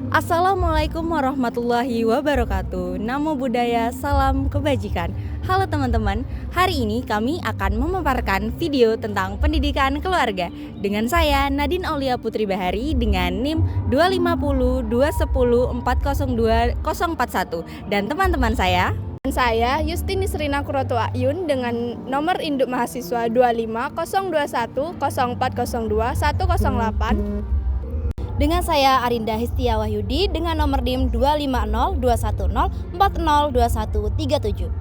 Assalamualaikum warahmatullahi wabarakatuh. Namo Buddhaya, salam kebajikan. Halo teman-teman, hari ini kami akan memaparkan video tentang pendidikan keluarga dengan saya Nadine Aulia Putri Bahari dengan NIM 250 210 402 041 dan teman-teman saya. Saya Yustini Srina Kuroto Ayun dengan nomor induk mahasiswa 25021 0402 108. Dengan saya Arinda Histia Wahyudi dengan nomor NIM 250 210 402137.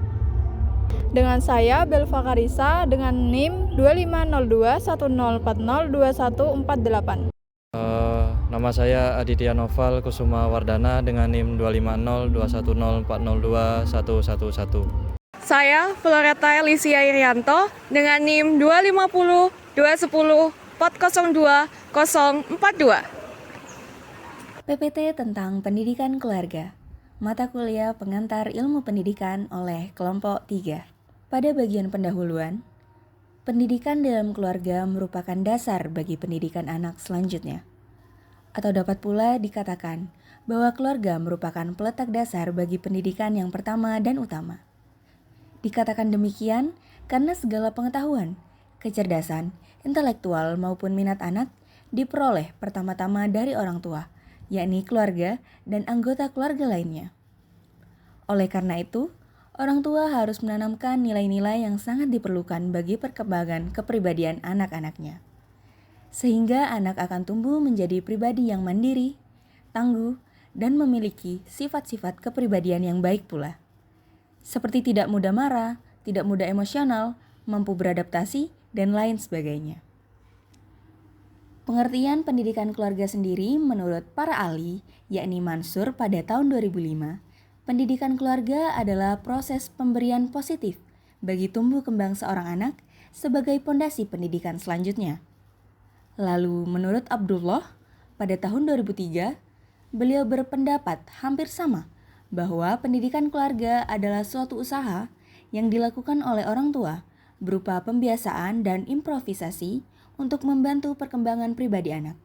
Dengan saya Belva Karisa dengan NIM 2502 1040 2148. Nama saya Aditya Noval Kusuma Wardana dengan NIM 250 210 402 111. Saya Floreta Elisia Irianto dengan NIM 250 210 402 042. PPT tentang pendidikan keluarga, mata kuliah pengantar ilmu pendidikan oleh kelompok 3. Pada bagian pendahuluan, pendidikan dalam keluarga merupakan dasar bagi pendidikan anak selanjutnya. Atau dapat pula dikatakan bahwa keluarga merupakan peletak dasar bagi pendidikan yang pertama dan utama. Dikatakan demikian karena segala pengetahuan, kecerdasan, intelektual maupun minat anak diperoleh pertama-tama dari orang tua, yakni keluarga dan anggota keluarga lainnya. Oleh karena itu, orang tua harus menanamkan nilai-nilai yang sangat diperlukan bagi perkembangan kepribadian anak-anaknya. Sehingga anak akan tumbuh menjadi pribadi yang mandiri, tangguh, dan memiliki sifat-sifat kepribadian yang baik pula. Seperti tidak mudah marah, tidak mudah emosional, mampu beradaptasi, dan lain sebagainya. Pengertian pendidikan keluarga sendiri menurut para ahli, yakni Mansur pada tahun 2005, pendidikan keluarga adalah proses pemberian positif bagi tumbuh kembang seorang anak sebagai pondasi pendidikan selanjutnya. Lalu menurut Abdullah, pada tahun 2003, beliau berpendapat hampir sama bahwa pendidikan keluarga adalah suatu usaha yang dilakukan oleh orang tua berupa pembiasaan dan improvisasi untuk membantu perkembangan pribadi anak.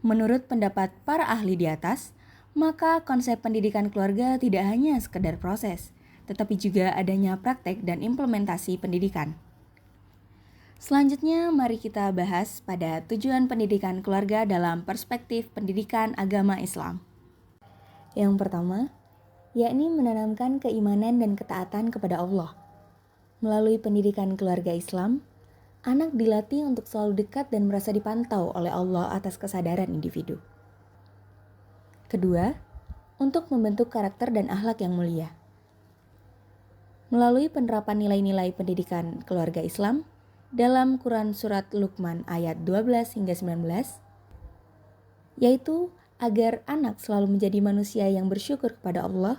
Menurut pendapat para ahli di atas, maka konsep pendidikan keluarga tidak hanya sekedar proses, tetapi juga adanya praktek dan implementasi pendidikan. Selanjutnya, mari kita bahas pada tujuan pendidikan keluarga dalam perspektif pendidikan agama Islam. Yang pertama, yakni menanamkan keimanan dan ketaatan kepada Allah. Melalui pendidikan keluarga Islam, anak dilatih untuk selalu dekat dan merasa dipantau oleh Allah atas kesadaran individu. Kedua, untuk membentuk karakter dan akhlak yang mulia. Melalui penerapan nilai-nilai pendidikan keluarga Islam dalam Quran Surat Luqman ayat 12 hingga 19, yaitu agar anak selalu menjadi manusia yang bersyukur kepada Allah,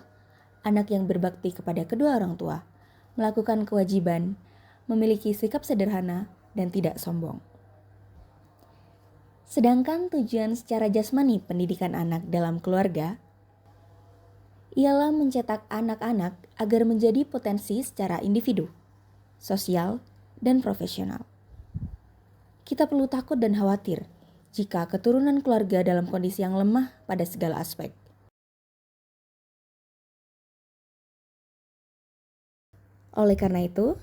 anak yang berbakti kepada kedua orang tua, melakukan kewajiban, memiliki sikap sederhana, dan tidak sombong. Sedangkan tujuan secara jasmani pendidikan anak dalam keluarga ialah mencetak anak-anak agar menjadi potensi secara individu, sosial, dan profesional. Kita perlu takut dan khawatir jika keturunan keluarga dalam kondisi yang lemah pada segala aspek. Oleh karena itu,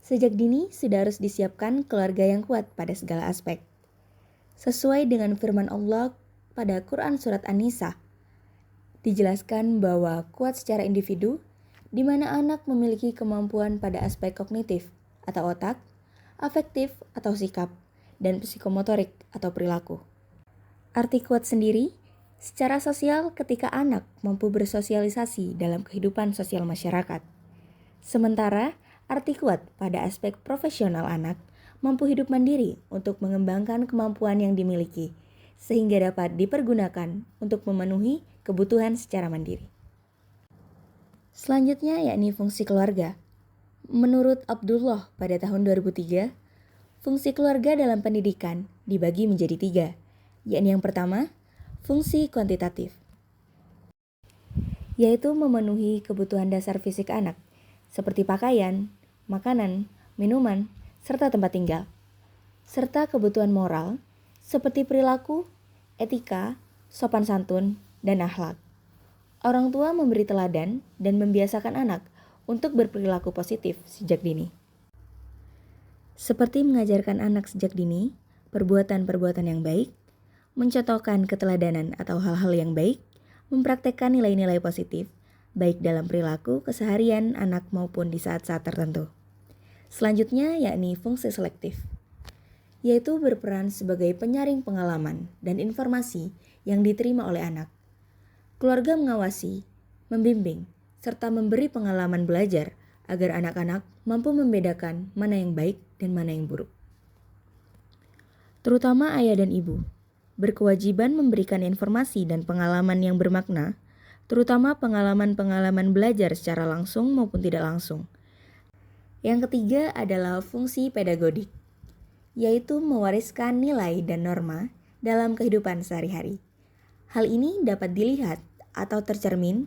sejak dini sudah harus disiapkan keluarga yang kuat pada segala aspek. Sesuai dengan firman Allah pada Quran Surat An-Nisa, dijelaskan bahwa kuat secara individu, di mana anak memiliki kemampuan pada aspek kognitif atau otak, afektif atau sikap, dan psikomotorik atau perilaku. Arti kuat sendiri, secara sosial ketika anak mampu bersosialisasi dalam kehidupan sosial masyarakat. Sementara, arti kuat pada aspek profesional anak mampu hidup mandiri untuk mengembangkan kemampuan yang dimiliki, sehingga dapat dipergunakan untuk memenuhi kebutuhan secara mandiri. Selanjutnya yakni fungsi keluarga. Menurut Abdullah pada tahun 2003, fungsi keluarga dalam pendidikan dibagi menjadi 3, yakni yang pertama, fungsi kuantitatif, yaitu memenuhi kebutuhan dasar fisik anak, seperti pakaian, makanan, minuman, serta tempat tinggal, serta kebutuhan moral seperti perilaku, etika, sopan santun, dan akhlak. Orang tua memberi teladan dan membiasakan anak untuk berperilaku positif sejak dini. Seperti mengajarkan anak sejak dini perbuatan-perbuatan yang baik, mencontohkan keteladanan atau hal-hal yang baik, mempraktekkan nilai-nilai positif, baik dalam perilaku keseharian anak maupun di saat-saat tertentu. Selanjutnya yakni fungsi selektif, yaitu berperan sebagai penyaring pengalaman dan informasi yang diterima oleh anak. Keluarga mengawasi, membimbing, serta memberi pengalaman belajar agar anak-anak mampu membedakan mana yang baik dan mana yang buruk. Terutama ayah dan ibu, berkewajiban memberikan informasi dan pengalaman yang bermakna, terutama pengalaman-pengalaman belajar secara langsung maupun tidak langsung. Yang ketiga adalah fungsi pedagodik, yaitu mewariskan nilai dan norma dalam kehidupan sehari-hari. Hal ini dapat dilihat atau tercermin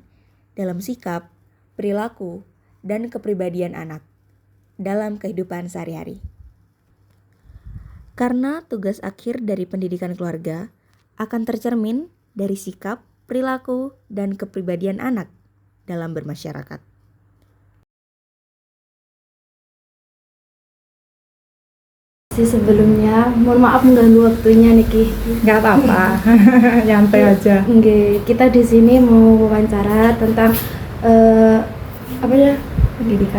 dalam sikap, perilaku, dan kepribadian anak dalam kehidupan sehari-hari. Karena tugas akhir dari pendidikan keluarga akan tercermin dari sikap, perilaku, dan kepribadian anak dalam bermasyarakat. Sebelumnya, mohon maaf mengganggu waktunya Niki. Nggak apa-apa, nyantai aja. Oke, kita di sini mau wawancara tentang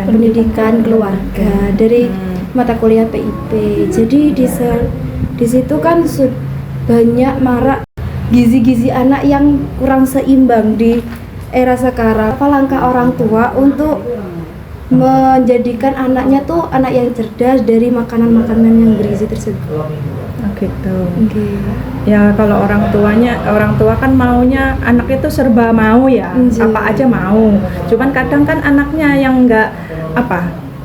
pendidikan keluarga dari mata kuliah PIP. Jadi di situ kan banyak marak gizi-gizi anak yang kurang seimbang di era sekarang. Apa langkah orang tua untuk menjadikan anaknya tuh anak yang cerdas dari makanan-makanan yang bergizi tersebut? Gitu. Okay. Ya kalau orang tua kan maunya anak itu serba mau ya, apa aja mau. Cuman kadang kan anaknya yang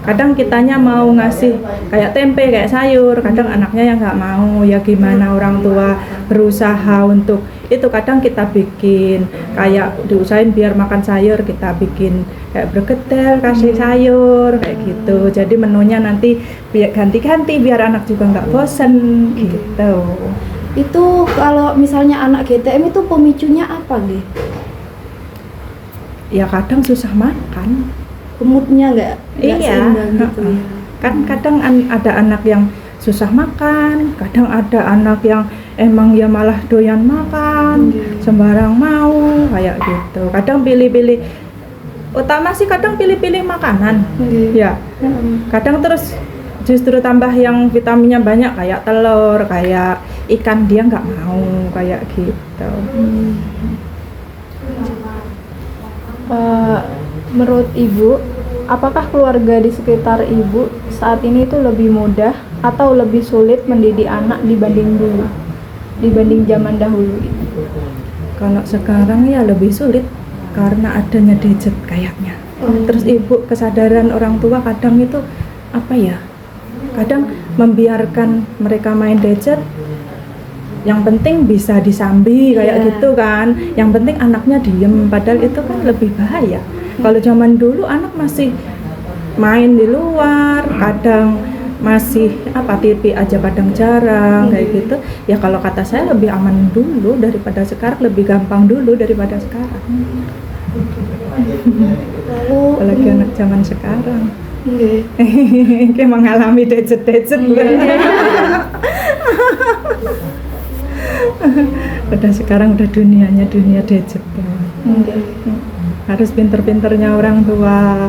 kadang kitanya mau ngasih kayak tempe, kayak sayur, kadang anaknya yang nggak mau. Ya gimana orang tua berusaha untuk itu, kadang kita bikin kayak diusahain biar makan sayur, kita bikin kayak bergedel kasih sayur kayak gitu. Jadi menunya nanti biar ganti-ganti biar anak juga nggak bosen gitu. Itu kalau misalnya anak GTM itu pemicunya apa nih? Ya kadang susah makan. Moodnya nggak seimbang gitu ya. Kan kadang ada anak yang susah makan, kadang ada anak yang emang ya malah doyan makan, sembarang mau kayak gitu. Kadang pilih-pilih, utama sih kadang pilih-pilih makanan, ya. Kadang terus justru tambah yang vitaminnya banyak kayak telur, kayak ikan dia nggak mau kayak gitu. Menurut Ibu, apakah keluarga di sekitar Ibu saat ini itu lebih mudah atau lebih sulit mendidik anak dibanding zaman dahulu? Kalau sekarang ya lebih sulit karena adanya gadget kayaknya. Terus ibu kesadaran orang tua kadang itu kadang membiarkan mereka main gadget. Yang penting bisa disambi kayak gitu kan. Yang penting anaknya diem, padahal itu kan lebih bahaya. Kalau zaman dulu anak masih main di luar, kadang masih TV aja kadang jarang kayak gitu. Ya kalau kata saya lebih aman dulu daripada sekarang, lebih gampang dulu daripada sekarang. Apalagi anak zaman sekarang. Kayak mengalami gadget. Udah sekarang udah dunia gadget. Harus pinter-pinternya orang tua.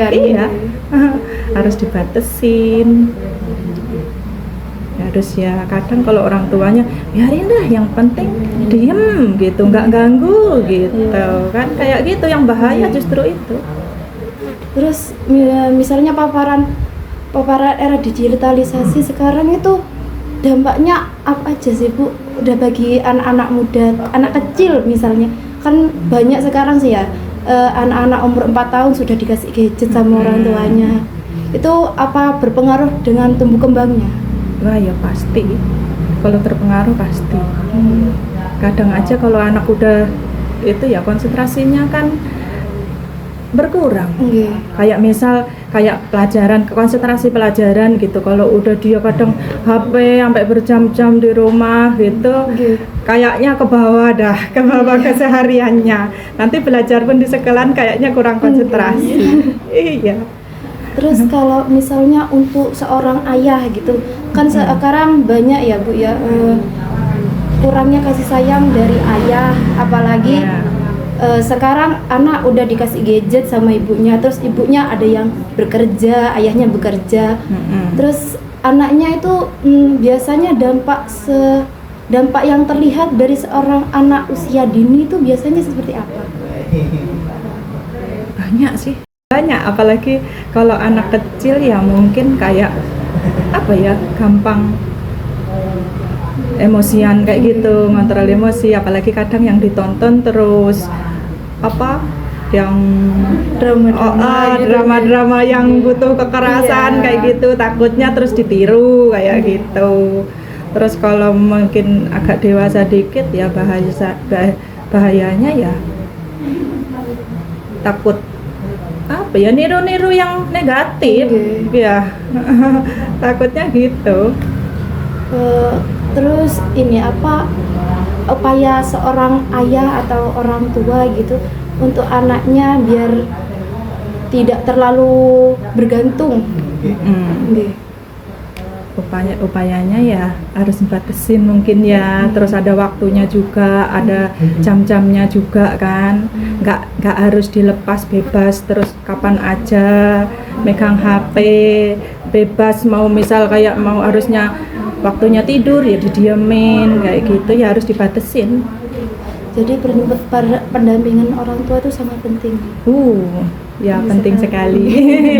Iya, harus dibatesin. Harus ya kadang kalau orang tuanya biarin dah, yang penting diem gitu, nggak ganggu gitu kan, kayak gitu yang bahaya justru itu. Terus misalnya paparan era digitalisasi sekarang itu dampaknya apa aja sih Bu? Udah bagi anak-anak muda, anak kecil misalnya, kan banyak sekarang sih ya anak-anak umur 4 tahun sudah dikasih gadget sama orang tuanya. Itu apa berpengaruh dengan tumbuh kembangnya? Wah ya pasti, kalau terpengaruh pasti. Kadang aja kalau anak udah itu ya konsentrasinya kan berkurang. Nggih. Kayak misal kayak pelajaran, konsentrasi pelajaran gitu, kalau udah dia kadang HP sampai berjam-jam di rumah gitu, kayaknya ke bawah dah, ke bawah kesehariannya. Nanti belajar pun di sekolahan kayaknya kurang konsentrasi. Iya. Terus kalau misalnya untuk seorang ayah gitu, kan sekarang banyak ya Bu ya, kurangnya kasih sayang dari ayah, apalagi sekarang anak udah dikasih gadget sama ibunya, terus ibunya ada yang bekerja, ayahnya bekerja, terus anaknya itu biasanya dampak yang terlihat dari seorang anak usia dini itu biasanya seperti apa? Banyak sih, banyak, apalagi kalau anak kecil ya mungkin kayak apa ya, gampang emosian kayak gitu, ngontrol emosi, apalagi kadang yang ditonton terus apa yang drama-drama yang butuh kekerasan kayak gitu, takutnya terus ditiru kayak gitu. Terus kalau mungkin agak dewasa dikit ya bahayanya ya takut apa ya, niru-niru yang negatif ya. Takutnya gitu. Terus ini apa upaya seorang ayah atau orang tua gitu untuk anaknya biar tidak terlalu bergantung? Upayanya ya harus batasin mungkin ya, terus ada waktunya juga, ada jam-jamnya juga kan, nggak harus dilepas bebas terus kapan aja megang HP bebas, mau misal kayak mau harusnya waktunya tidur ya didiemin kayak gitu ya, harus dibatasin. Jadi pendampingan orang tua itu sangat penting. Ya penting sekali. 80%.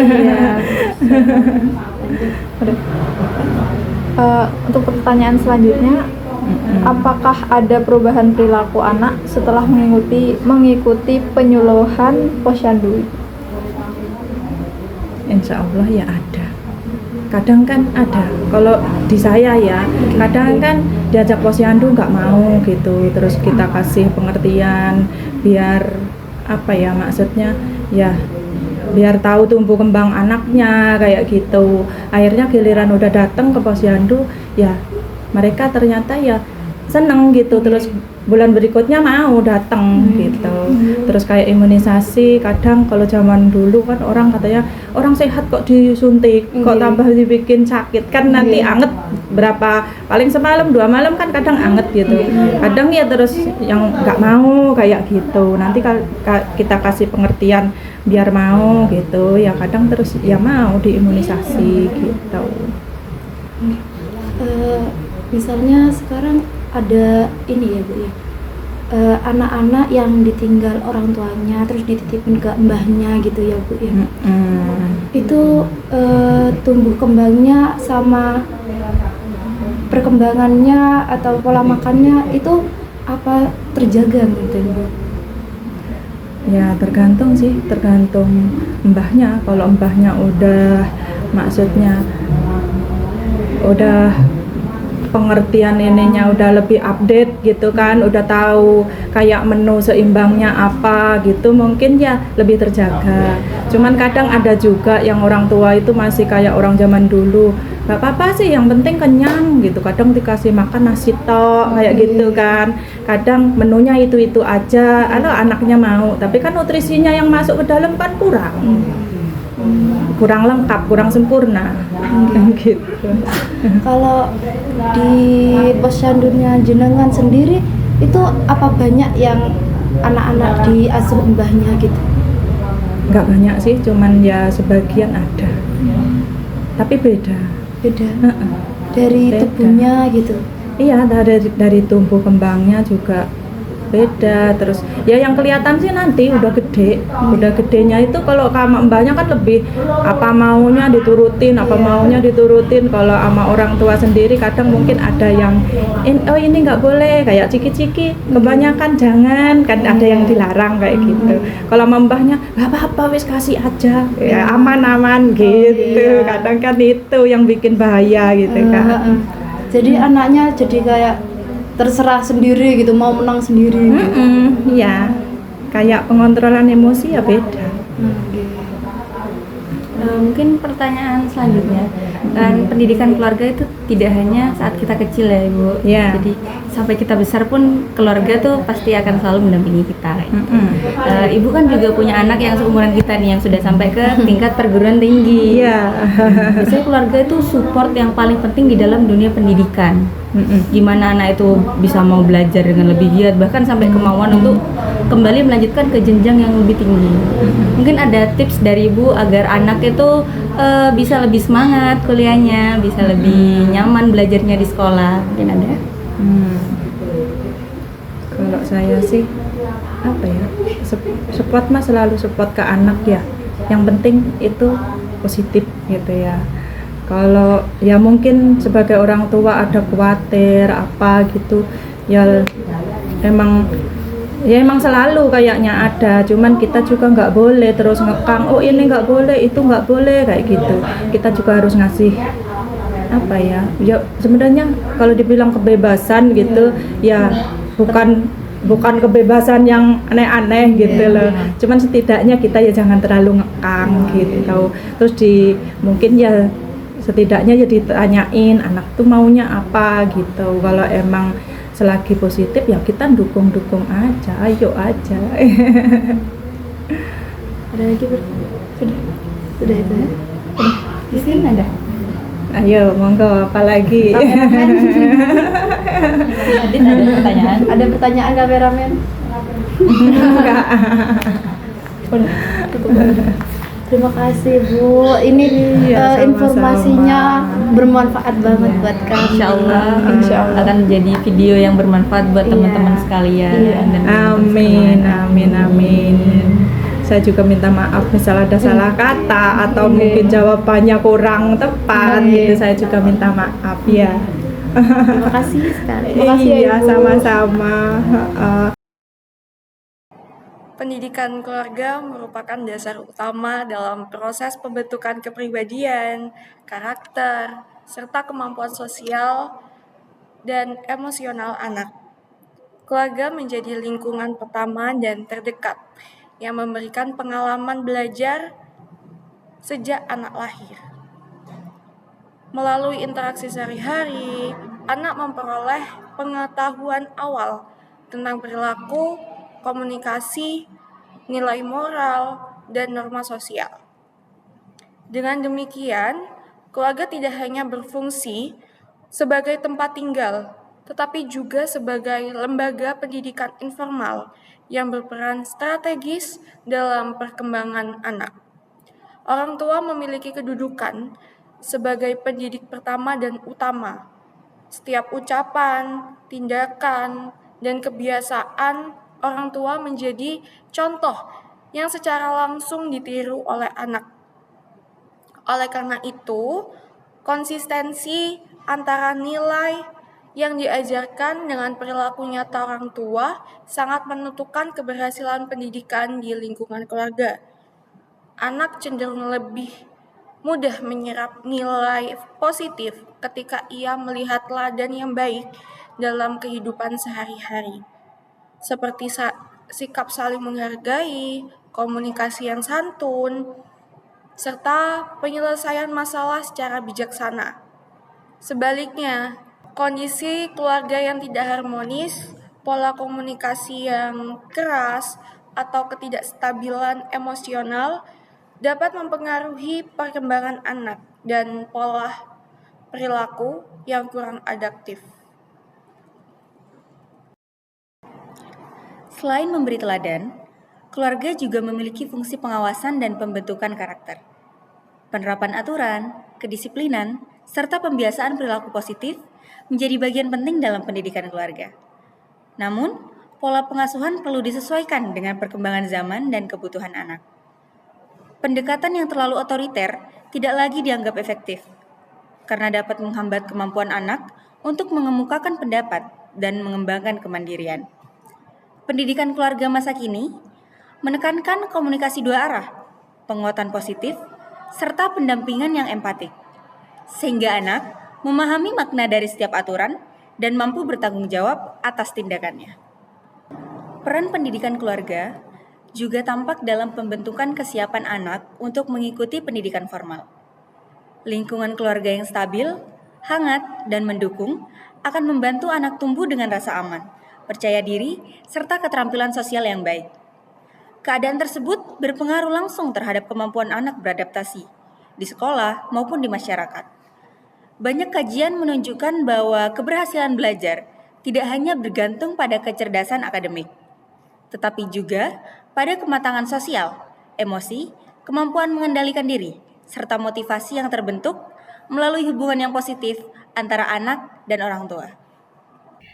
Iya. Untuk pertanyaan selanjutnya, apakah ada perubahan perilaku anak setelah mengikuti penyuluhan Posyandu? Insya Allah ya ada. Kadang kan ada, kalau di saya ya, kadang kan diajak posyandu nggak mau gitu, terus kita kasih pengertian biar apa ya, maksudnya ya biar tahu tumbuh kembang anaknya kayak gitu. Akhirnya giliran udah datang ke posyandu ya mereka ternyata ya seneng gitu, terus bulan berikutnya mau datang gitu. Terus kayak imunisasi, kadang kalau zaman dulu kan orang katanya orang sehat kok disuntik, kok tambah dibikin sakit kan, nanti anget berapa, paling semalam 2 malam kan kadang anget gitu. Kadang ya terus yang nggak mau kayak gitu, nanti kita kasih pengertian biar mau gitu ya, kadang terus ya mau diimunisasi gitu. Misalnya sekarang ada ini ya Bu ya, anak-anak yang ditinggal orang tuanya terus dititipin ke mbahnya gitu ya Bu ya. Itu tumbuh kembangnya sama perkembangannya atau pola makannya itu apa terjaga gitu Bu? Ya tergantung sih, tergantung mbahnya. Kalau mbahnya udah, maksudnya udah pengertian ininya udah lebih update gitu kan, udah tahu kayak menu seimbangnya apa gitu, mungkin ya lebih terjaga. Cuman kadang ada juga yang orang tua itu masih kayak orang zaman dulu, gak apa-apa sih yang penting kenyang gitu, kadang dikasih makan nasi tok kayak gitu kan, kadang menunya itu aja, anaknya mau, tapi kan nutrisinya yang masuk ke dalam kan kurang lengkap, kurang sempurna gitu. Kalau di posyandunya jenengan sendiri itu apa banyak yang anak-anak diasuh mbahnya gitu? Nggak banyak sih, cuman ya sebagian ada, tapi beda dari tubuhnya gitu. Iya, dari tumbuh kembangnya juga beda. Terus ya yang kelihatan sih nanti udah gedenya itu, kalau sama mbahnya kan lebih apa maunya diturutin, kalau sama orang tua sendiri kadang mungkin ada yang ini nggak boleh, kayak ciki-ciki kebanyakan jangan kan, ada yang dilarang kayak gitu. Kalau sama mbahnya nggak apa-apa wis kasih aja ya, aman-aman gitu. Kadang kan itu yang bikin bahaya gitu kan. Jadi anaknya jadi kayak terserah sendiri gitu, mau menang sendiri gitu. Iya. kayak pengontrolan emosi ya beda. Mungkin pertanyaan selanjutnya, kan pendidikan keluarga itu tidak hanya saat kita kecil ya Ibu. Ya. Jadi sampai kita besar pun keluarga tuh pasti akan selalu mendampingi kita. Ibu kan juga punya anak yang seumuran kita nih, yang sudah sampai ke tingkat perguruan tinggi. Iya. Biasanya keluarga itu support yang paling penting di dalam dunia pendidikan. Gimana anak itu bisa mau belajar dengan lebih giat, bahkan sampai kemauan untuk kembali melanjutkan ke jenjang yang lebih tinggi. Mungkin ada tips dari Ibu agar anak itu bisa lebih semangat kuliahnya, bisa lebih nyaman belajarnya di sekolah. Mungkin ada? Kalau saya sih apa ya, support mah selalu support ke anak ya. Yang penting itu positif gitu ya. Kalau ya mungkin sebagai orang tua ada khawatir apa gitu ya, emang selalu kayaknya ada, cuman kita juga nggak boleh terus ngekang, oh ini nggak boleh, itu nggak boleh kayak gitu. Kita juga harus ngasih apa ya sebenarnya kalau dibilang kebebasan gitu ya bukan kebebasan yang aneh-aneh gitu loh. Cuman setidaknya kita ya jangan terlalu ngekang gitu. Terus mungkin ya setidaknya ya ditanyain anak tuh maunya apa gitu. Kalau emang selagi positif ya kita dukung aja, ayo aja. Ada lagi sudah itu ya? Di sini ada. Ayo monggo apalagi. Ada pertanyaan. Ada pertanyaan kameramen? Enggak. Terima kasih Bu, ini Iya, sama-sama. informasinya bermanfaat banget buat kami. Insya Allah akan menjadi video yang bermanfaat buat teman-teman sekalian. Dan Amin. Saya juga minta maaf misal ada salah kata atau mungkin jawabannya kurang tepat gitu. Saya juga minta maaf ya. Terima kasih sekali. Terima kasih Iya, Ibu. sama-sama. Pendidikan keluarga merupakan dasar utama dalam proses pembentukan kepribadian, karakter, serta kemampuan sosial dan emosional anak. Keluarga menjadi lingkungan pertama dan terdekat yang memberikan pengalaman belajar sejak anak lahir. Melalui interaksi sehari-hari, anak memperoleh pengetahuan awal tentang perilaku, komunikasi, nilai moral, dan norma sosial. Dengan demikian, keluarga tidak hanya berfungsi sebagai tempat tinggal, tetapi juga sebagai lembaga pendidikan informal yang berperan strategis dalam perkembangan anak. Orang tua memiliki kedudukan sebagai pendidik pertama dan utama. Setiap ucapan, tindakan, dan kebiasaan orang tua menjadi contoh yang secara langsung ditiru oleh anak. Oleh karena itu, konsistensi antara nilai yang diajarkan dengan perilaku nyata orang tua sangat menentukan keberhasilan pendidikan di lingkungan keluarga. Anak cenderung lebih mudah menyerap nilai positif ketika ia melihat teladan yang baik dalam kehidupan sehari-hari, seperti sikap saling menghargai, komunikasi yang santun, serta penyelesaian masalah secara bijaksana. Sebaliknya, kondisi keluarga yang tidak harmonis, pola komunikasi yang keras, atau ketidakstabilan emosional dapat mempengaruhi perkembangan anak dan pola perilaku yang kurang adaptif. Selain memberi teladan, keluarga juga memiliki fungsi pengawasan dan pembentukan karakter. Penerapan aturan, kedisiplinan, serta pembiasaan perilaku positif menjadi bagian penting dalam pendidikan keluarga. Namun, pola pengasuhan perlu disesuaikan dengan perkembangan zaman dan kebutuhan anak. Pendekatan yang terlalu otoriter tidak lagi dianggap efektif, karena dapat menghambat kemampuan anak untuk mengemukakan pendapat dan mengembangkan kemandirian. Pendidikan keluarga masa kini menekankan komunikasi dua arah, penguatan positif, serta pendampingan yang empatik, sehingga anak memahami makna dari setiap aturan dan mampu bertanggung jawab atas tindakannya. Peran pendidikan keluarga juga tampak dalam pembentukan kesiapan anak untuk mengikuti pendidikan formal. Lingkungan keluarga yang stabil, hangat, dan mendukung akan membantu anak tumbuh dengan rasa aman, percaya diri, serta keterampilan sosial yang baik. Keadaan tersebut berpengaruh langsung terhadap kemampuan anak beradaptasi di sekolah maupun di masyarakat. Banyak kajian menunjukkan bahwa keberhasilan belajar tidak hanya bergantung pada kecerdasan akademik, tetapi juga pada kematangan sosial, emosi, kemampuan mengendalikan diri, serta motivasi yang terbentuk melalui hubungan yang positif antara anak dan orang tua.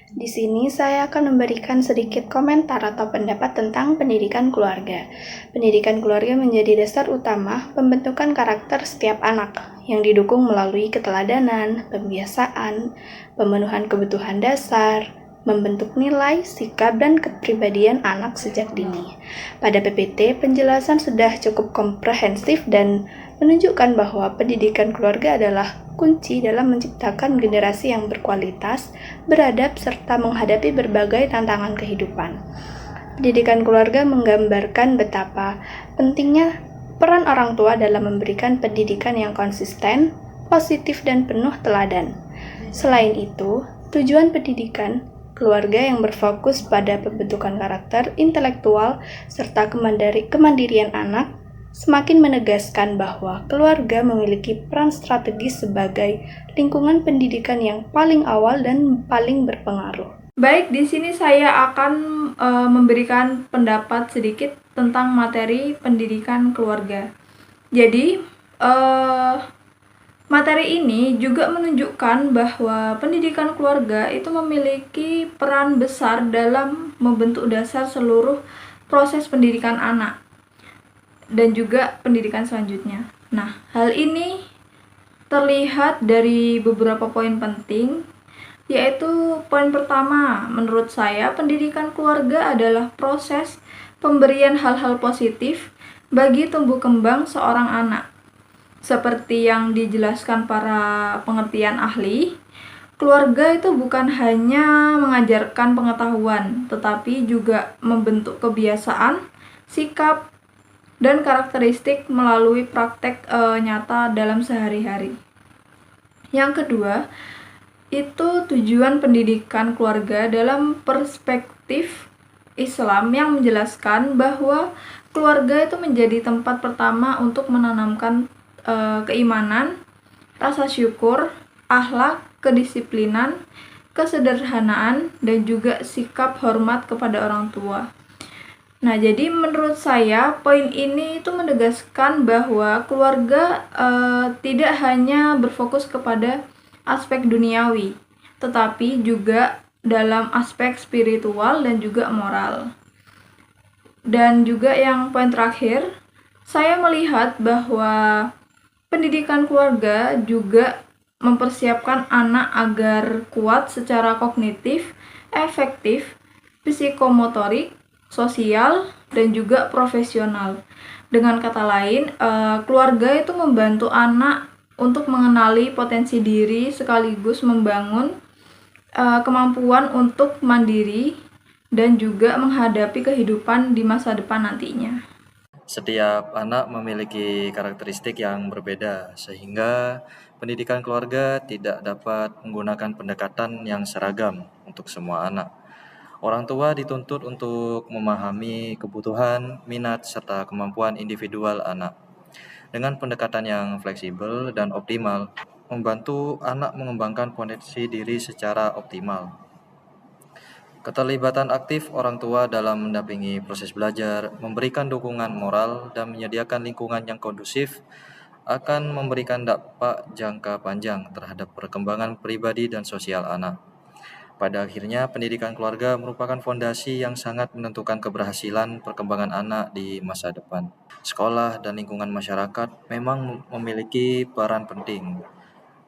Di sini saya akan memberikan sedikit komentar atau pendapat tentang pendidikan keluarga. Pendidikan keluarga menjadi dasar utama pembentukan karakter setiap anak yang didukung melalui keteladanan, pembiasaan, pemenuhan kebutuhan dasar, membentuk nilai, sikap, dan kepribadian anak sejak dini. Pada PPT, penjelasan sudah cukup komprehensif dan menunjukkan bahwa pendidikan keluarga adalah kunci dalam menciptakan generasi yang berkualitas, beradab, serta menghadapi berbagai tantangan kehidupan. Pendidikan keluarga menggambarkan betapa pentingnya peran orang tua dalam memberikan pendidikan yang konsisten, positif, dan penuh teladan. Selain itu, tujuan pendidikan keluarga yang berfokus pada pembentukan karakter intelektual serta kemandirian anak semakin menegaskan bahwa keluarga memiliki peran strategis sebagai lingkungan pendidikan yang paling awal dan paling berpengaruh. Baik, di sini saya akan memberikan pendapat sedikit tentang materi pendidikan keluarga. Jadi, materi ini juga menunjukkan bahwa pendidikan keluarga itu memiliki peran besar dalam membentuk dasar seluruh proses pendidikan anak dan juga pendidikan selanjutnya. Nah, hal ini terlihat dari beberapa poin penting, yaitu poin pertama, menurut saya pendidikan keluarga adalah proses pemberian hal-hal positif bagi tumbuh kembang seorang anak. Seperti yang dijelaskan para pengertian ahli, keluarga itu bukan hanya mengajarkan pengetahuan, tetapi juga membentuk kebiasaan, sikap, dan karakteristik melalui praktek nyata dalam sehari-hari. Yang kedua, itu tujuan pendidikan keluarga dalam perspektif Islam yang menjelaskan bahwa keluarga itu menjadi tempat pertama untuk menanamkan keimanan, rasa syukur, akhlak, kedisiplinan, kesederhanaan, dan juga sikap hormat kepada orang tua. Nah, jadi menurut saya poin ini itu menegaskan bahwa keluarga tidak hanya berfokus kepada aspek duniawi, tetapi juga dalam aspek spiritual dan juga moral. Dan juga yang poin terakhir, saya melihat bahwa pendidikan keluarga juga mempersiapkan anak agar kuat secara kognitif, efektif, psikomotorik, sosial, dan juga profesional. Dengan kata lain, keluarga itu membantu anak untuk mengenali potensi diri sekaligus membangun kemampuan untuk mandiri dan juga menghadapi kehidupan di masa depan nantinya. Setiap anak memiliki karakteristik yang berbeda, sehingga pendidikan keluarga tidak dapat menggunakan pendekatan yang seragam untuk semua anak. Orang tua dituntut untuk memahami kebutuhan, minat, serta kemampuan individual anak. Dengan pendekatan yang fleksibel dan optimal, membantu anak mengembangkan potensi diri secara optimal. Keterlibatan aktif orang tua dalam mendampingi proses belajar, memberikan dukungan moral, dan menyediakan lingkungan yang kondusif akan memberikan dampak jangka panjang terhadap perkembangan pribadi dan sosial anak. Pada akhirnya, pendidikan keluarga merupakan fondasi yang sangat menentukan keberhasilan perkembangan anak di masa depan. Sekolah dan lingkungan masyarakat memang memiliki peran penting,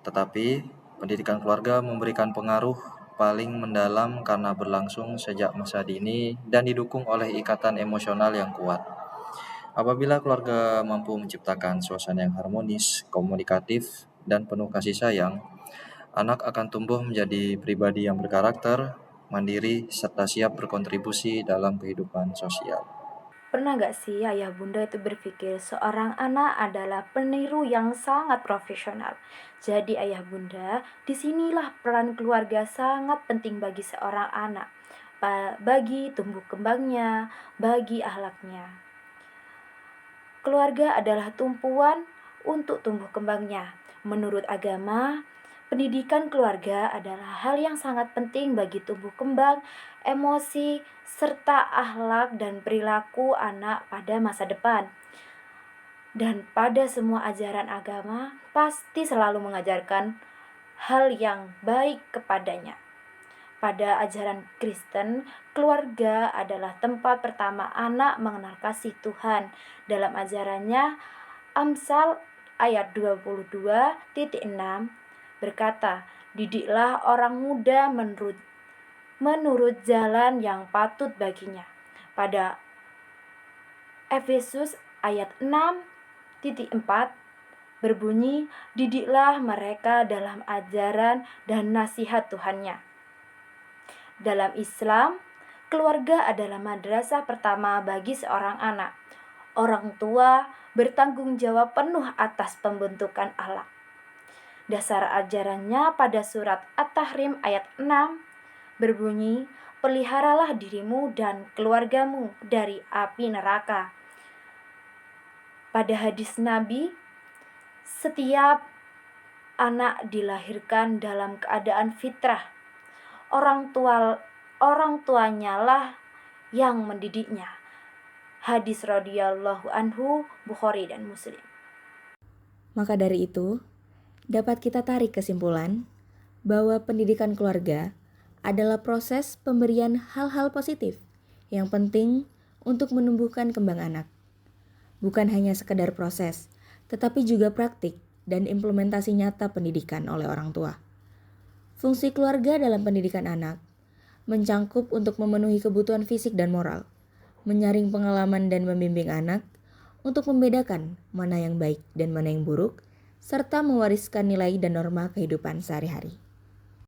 tetapi pendidikan keluarga memberikan pengaruh paling mendalam karena berlangsung sejak masa dini dan didukung oleh ikatan emosional yang kuat. Apabila keluarga mampu menciptakan suasana yang harmonis, komunikatif, dan penuh kasih sayang, anak akan tumbuh menjadi pribadi yang berkarakter, mandiri, serta siap berkontribusi dalam kehidupan sosial. Pernah gak sih ayah bunda itu berpikir seorang anak adalah peniru yang sangat profesional? Jadi ayah bunda, disinilah peran keluarga sangat penting bagi seorang anak, bagi tumbuh kembangnya, bagi akhlaknya. Keluarga adalah tumpuan untuk tumbuh kembangnya. Menurut agama, pendidikan keluarga adalah hal yang sangat penting bagi tumbuh kembang, emosi, serta akhlak dan perilaku anak pada masa depan. Dan pada semua ajaran agama, pasti selalu mengajarkan hal yang baik kepadanya. Pada ajaran Kristen, keluarga adalah tempat pertama anak mengenal kasih Tuhan. Dalam ajarannya, Amsal ayat 22:6 berkata, "Didiklah orang muda menurut jalan yang patut baginya." Pada Efesus ayat 6:4 berbunyi, "Didiklah mereka dalam ajaran dan nasihat Tuhannya." Dalam Islam, keluarga adalah madrasah pertama bagi seorang anak. Orang tua bertanggung jawab penuh atas pembentukan akhlak. Dasar ajarannya pada surat At-Tahrim ayat 6 berbunyi, "Peliharalah dirimu dan keluargamu dari api neraka." Pada hadis Nabi, setiap anak dilahirkan dalam keadaan fitrah. Orang tuanya lah yang mendidiknya. Hadis radhiyallahu anhu, Bukhari dan Muslim. Maka dari itu, dapat kita tarik kesimpulan bahwa pendidikan keluarga adalah proses pemberian hal-hal positif yang penting untuk menumbuhkan kembang anak. Bukan hanya sekedar proses, tetapi juga praktik dan implementasi nyata pendidikan oleh orang tua. Fungsi keluarga dalam pendidikan anak mencangkup untuk memenuhi kebutuhan fisik dan moral, menyaring pengalaman dan membimbing anak untuk membedakan mana yang baik dan mana yang buruk, serta mewariskan nilai dan norma kehidupan sehari-hari.